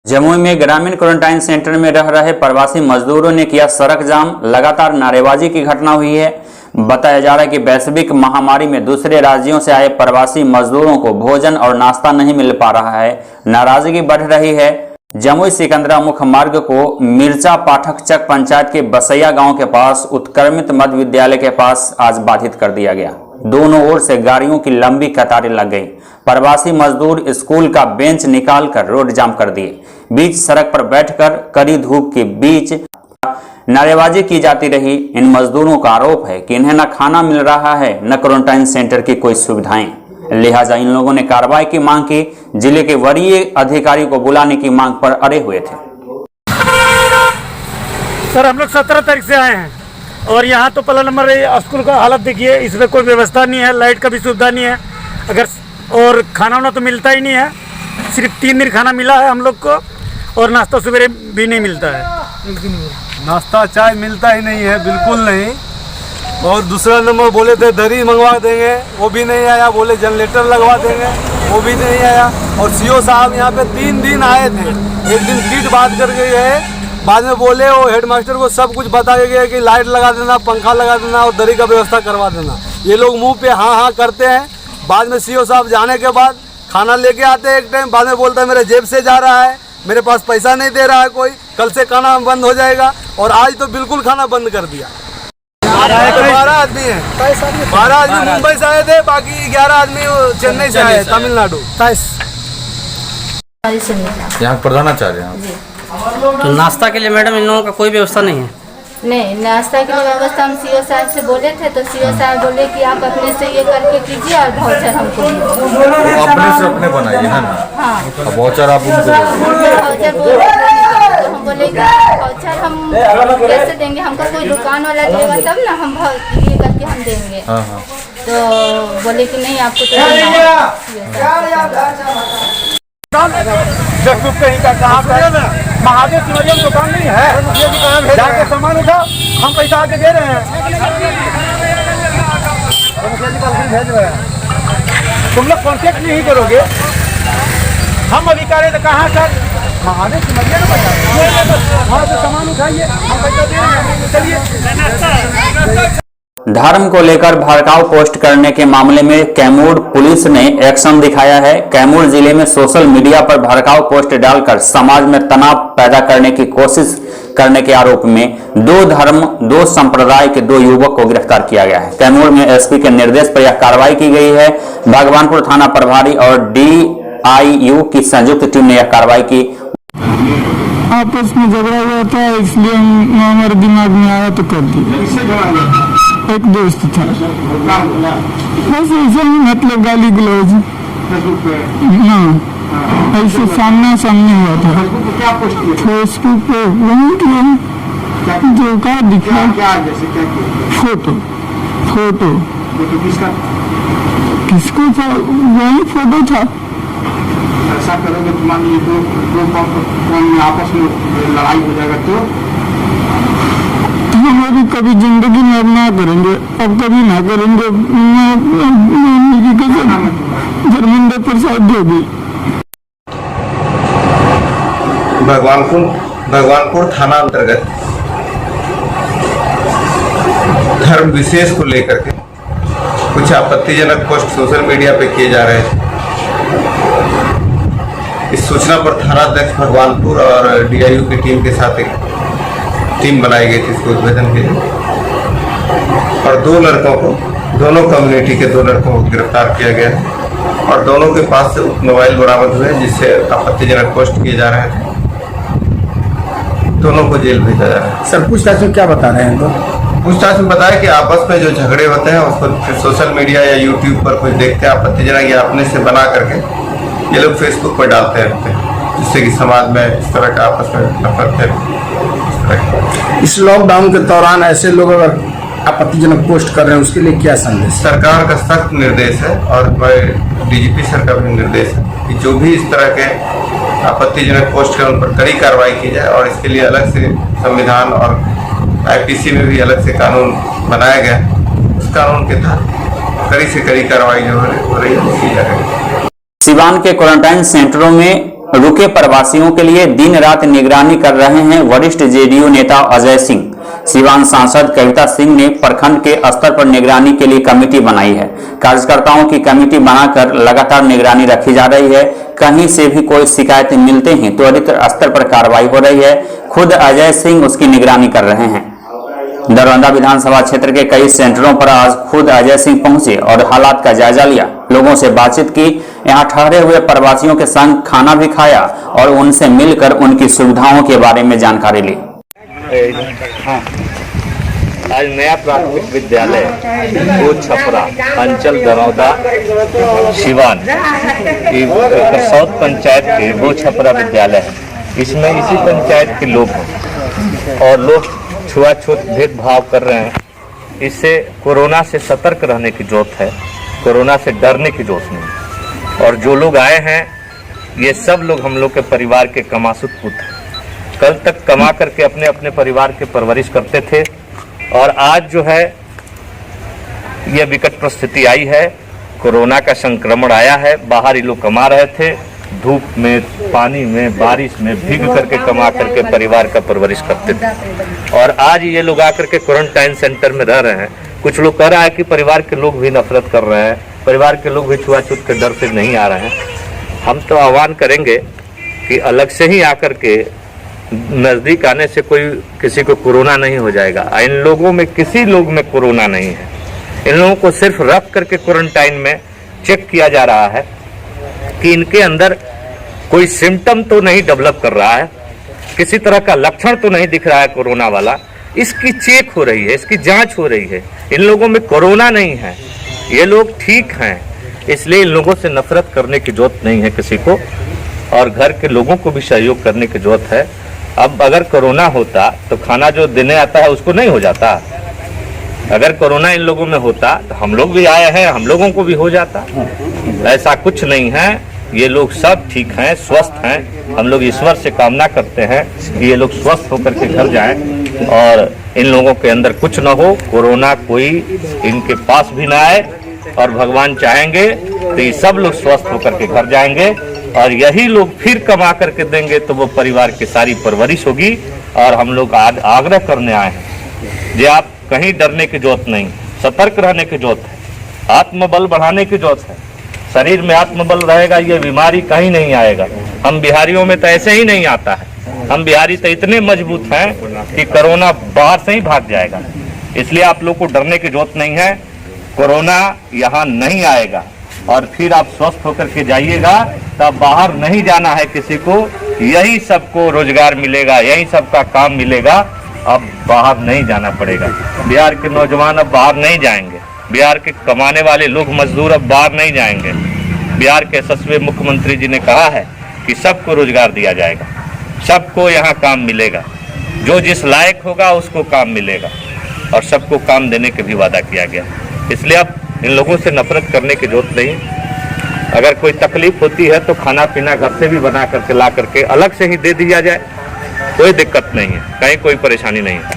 जमुई में ग्रामीण quarantine centre में रह रहे प्रवासी मजदूरों ने किया सड़क जाम। लगातार नारेबाजी की घटना हुई है। बताया जा रहा है कि वैश्विक महामारी में दूसरे राज्यों से आए प्रवासी मजदूरों को भोजन और नाश्ता नहीं मिल पा रहा है। नाराजगी बढ़ रही है। जमुई सिकंदरा मुख्य मार्ग को मिर्चा पाठक चक पंचायत के बसैया गांव के पास उत्क्रमित मध्य विद्यालय के पास आज बाधित कर दिया गया। दोनों ओर से गाड़ियों की लंबी कतारें लग गई। प्रवासी मजदूर स्कूल का बेंच निकालकर रोड जाम कर दिए। बीच सड़क पर बैठकर कड़ी धूप के बीच नारेबाजी की जाती रही। इन मजदूरों का आरोप है कि इन्हें न खाना मिल रहा है न क्वारंटाइन सेंटर की कोई सुविधाएं। लिहाजा इन लोगों ने कार्रवाई की मांग की। जिले के वरीय अधिकारी को बुलाने की मांग पर अड़े हुए थे। सर, हम लोग 17 तारीख से आए हैं और यहाँ तो पहला नंबर स्कूल का हालत देखिए, इसमें कोई व्यवस्था नहीं है, लाइट का भी सुविधा नहीं है। अगर और खाना वाना तो मिलता ही नहीं है। सिर्फ 3 दिन खाना मिला है हम लोग को और नाश्ता सवेरे भी नहीं मिलता है। नाश्ता चाय मिलता ही नहीं है, बिल्कुल नहीं। और दूसरा नंबर बोले थे दरी मंगवा देंगे, वो भी नहीं आया। बोले जनरेटर लगवा देंगे, वो भी नहीं आया। और सीओ साहब यहाँ पे 3 दिन आए थे। एक दिन किट बात करके गए, बाद में बोले वो हेडमास्टर को सब कुछ बता के गए कि लाइट लगा देना, पंखा लगा देना और दरी का व्यवस्था करवा देना। ये लोग मुंह पे हाँ हाँ करते हैं। बाद में सीओ साहब जाने के बाद खाना लेके आते हैं एक टाइम, बाद में बोलता है मेरे जेब से जा रहा है, मेरे पास पैसा नहीं दे रहा है कोई, कल से खाना बंद हो जाएगा। और आज तो बिल्कुल खाना बंद कर दिया। 12 आदमी है, 12 आदमी मुंबई से आए थे, बाकी 11 आदमी चेन्नई से आए, तमिलनाडु। यहाँ प्रधानाचार्य हैं। तो नाश्ता के लिए मैडम इन लोगों का कोई व्यवस्था नहीं है? नहीं, नाश्ता की व्यवस्था हम सीओ साहब से बोले थे तो सीओ साहब बोले कि आप अपने से ये करके कीजिए और वाउचर हमको अपने से अपने बनाइए है ना। हाँ, वाउचर आप उनको वाउचर बोल रहे थे तो हम बोले कि वाउचर हम कैसे देंगे, हमको कोई दुकान वाला देगा तब ना हम ये करके हम देंगे। तो बोले कि नहीं आपको तो कहीं का कहाँ महादेव सिमरिया दुकान नहीं है, जाके सामान उठा, हम पैसा आके दे रहे हैं। तुम लोग कॉन्टेक्ट नहीं करोगे, हम अभी कह रहे थे कहाँ सर महादेव सिमरिया में बता, वहाँ से सामान उठाइए, हम पैसा दे रहे हैं, चलिए। धर्म को लेकर भड़काऊ पोस्ट करने के मामले में कैमूर पुलिस ने एक्शन दिखाया है। कैमूर जिले में सोशल मीडिया पर भड़काऊ पोस्ट डालकर समाज में तनाव पैदा करने की कोशिश करने के आरोप में 2 धर्म 2 संप्रदाय के 2 युवक को गिरफ्तार किया गया है। कैमूर में एसपी के निर्देश पर यह कार्रवाई की गई है। भगवानपुर थाना प्रभारी और DIU की संयुक्त टीम ने यह कार्रवाई की। आपस में झगड़ा हुआ था, इसलिए हमारे दिमाग में आया तो कर दिया। एक दोस्त था, बस ऐसे ही मतलब गाली गलौज ना, ऐसे सामने सामने हुआ था। फेसबुक पे वही किया जो का दिखा, फोटो किसको था, वही फोटो था। ऐसा करोगे तो मान लीजिए दो आपस में लड़ाई हो जाएगा तो हमारी कभी जिंदगी में अब ना करेंगे, अब कभी ना करेंगे। धर्मेंद्र प्रसाद जोगी। भगवानपुर थाना अंतर्गत धर्म विशेष को लेकर के कुछ आपत्तिजनक पोस्ट सोशल मीडिया पे किए जा रहे थे। इस सूचना पर थानाध्यक्ष भगवानपुर और DIU की टीम के साथ एक टीम बनाई गई थी इसको उद्भेदन के लिए, और 2 लड़कों को, दोनों कम्युनिटी के 2 लड़कों को गिरफ्तार किया गया है और दोनों के पास से मोबाइल बरामद हुए जिससे आपत्तिजनक पोस्ट किए जा रहे थे। दोनों को जेल भेजा जा रहा है। सर, पूछताछ में क्या बता रहे हैं? तो पूछताछ में बताया कि आपस में जो झगड़े होते हैं उसको फिर सोशल मीडिया या यूट्यूब पर कुछ देखते हैं आपत्तिजनक या अपने से बना करके ये लोग फेसबुक पर डालते रहते हैं, जिससे कि समाज में इस तरह का आपस में नफरत है। इस लॉकडाउन के दौरान ऐसे लोग अगर आपत्तिजनक पोस्ट कर रहे हैं उसके लिए क्या संदेश? सरकार का सख्त निर्देश है और DGP सर का भी निर्देश है कि जो भी इस तरह के आपत्तिजनक पोस्ट कर उन पर कड़ी कार्रवाई की जाए, और इसके लिए अलग से संविधान और IPC में भी अलग से कानून बनाया गया। उस कानून के तहत कड़ी से कड़ी कार्रवाई जो हो रही है की जा रही है। सिवान के क्वारंटाइन सेंटरों में रुके प्रवासियों के लिए दिन रात निगरानी कर रहे हैं वरिष्ठ जेडीयू नेता अजय सिंह। सीवान सांसद कविता सिंह ने प्रखंड के स्तर पर निगरानी के लिए कमेटी बनाई है। कार्यकर्ताओं की कमेटी बनाकर लगातार निगरानी रखी जा रही है। कहीं से भी कोई शिकायत मिलते ही त्वरित स्तर पर कार्रवाई हो रही है। खुद अजय सिंह उसकी निगरानी कर रहे हैं। दरौंदा विधानसभा क्षेत्र के कई सेंटरों पर आज खुद अजय सिंह पहुंचे और हालात का जायजा लिया, लोगों से बातचीत की, यहां ठहरे हुए प्रवासियों के संग खाना भी खाया और उनसे मिलकर उनकी सुविधाओं के बारे में जानकारी ली। आज नया प्राथमिक विद्यालय को छपरा अंचल दरौदा सिवान कसौत पंचायत के वो छपरा विद्यालय है। इसमें इसी पंचायत के लोग हैं और लोग छुआछूत भेदभाव कर रहे हैं। इससे कोरोना से सतर्क रहने की जरूरत है, कोरोना से डरने की जरूरत नहीं। और जो लोग आए हैं ये सब लोग हम लोग के परिवार के कमासुत पुत्र हैं। कल तक कमा करके अपने अपने परिवार के परवरिश करते थे और आज जो है ये विकट परिस्थिति आई है, कोरोना का संक्रमण आया है। बाहर ही लोग कमा रहे थे, धूप में, पानी में, बारिश में भीग करके कमा करके परिवार का परवरिश करते थे और आज ये लोग आकर के क्वारंटाइन सेंटर में रह रहे हैं। कुछ लोग कह रहा है कि परिवार के लोग भी नफरत कर रहे हैं, परिवार के लोग भी छुआछूत के डर से नहीं आ रहे हैं। हम तो आह्वान करेंगे कि अलग से ही आकर के नज़दीक आने से कोई किसी को कोरोना नहीं हो जाएगा। इन लोगों में किसी लोग में कोरोना नहीं है। इन लोगों को सिर्फ रख करके क्वारंटाइन में चेक किया जा रहा है कि इनके अंदर कोई सिम्टम तो नहीं डेवलप कर रहा है, किसी तरह का लक्षण तो नहीं दिख रहा है कोरोना वाला। इसकी चेक हो रही है, इसकी जांच हो रही है। इन लोगों में कोरोना नहीं है, ये लोग ठीक हैं। इसलिए इन लोगों से नफरत करने की जरूरत नहीं है किसी को, और घर के लोगों को भी सहयोग करने की जरूरत है। अब अगर कोरोना होता तो खाना जो देने आता है उसको नहीं हो जाता। अगर कोरोना इन लोगों में होता तो हम लोग भी आए हैं, हम लोगों को भी हो जाता। ऐसा कुछ नहीं है, ये लोग सब ठीक हैं, स्वस्थ हैं। हम लोग ईश्वर से कामना करते हैं कि ये लोग स्वस्थ होकर के घर जाएं और इन लोगों के अंदर कुछ न हो, कोरोना कोई इनके पास भी ना आए। और भगवान चाहेंगे तो ये सब लोग स्वस्थ होकर के घर जाएंगे और यही लोग फिर कमा करके देंगे तो वो परिवार की सारी परवरिश होगी। और हम लोग आग्रह करने आए हैं कि आप कहीं डरने की जरूरत नहीं, सतर्क रहने की जरूरत है, आत्मबल बढ़ाने की जरूरत है। शरीर में आत्मबल रहेगा ये बीमारी कहीं नहीं आएगा। हम बिहारियों में तो ऐसे ही नहीं आता है, हम बिहारी तो इतने मजबूत हैं कि कोरोना बाहर से ही भाग जाएगा। इसलिए आप लोग को डरने की जरूरत नहीं है, कोरोना यहाँ नहीं आएगा। और फिर आप स्वस्थ होकर के जाइएगा, तब बाहर नहीं जाना है किसी को, यही सबको रोजगार मिलेगा, यही सबका काम मिलेगा। अब बाहर नहीं जाना पड़ेगा। बिहार के नौजवान अब बाहर नहीं जाएंगे, बिहार के कमाने वाले लोग मजदूर अब बाहर नहीं जाएंगे। बिहार के यशस्वी मुख्यमंत्री जी ने कहा है कि सबको रोजगार दिया जाएगा, सबको यहाँ काम मिलेगा, जो जिस लायक होगा उसको काम मिलेगा और सबको काम देने के भी वादा किया गया। इसलिए अब इन लोगों से नफरत करने की जरूरत नहीं। अगर कोई तकलीफ होती है तो खाना पीना घर से भी बना करके ला करके अलग से ही दे दिया जाए, कोई दिक्कत नहीं है, कहीं कोई परेशानी नहीं है।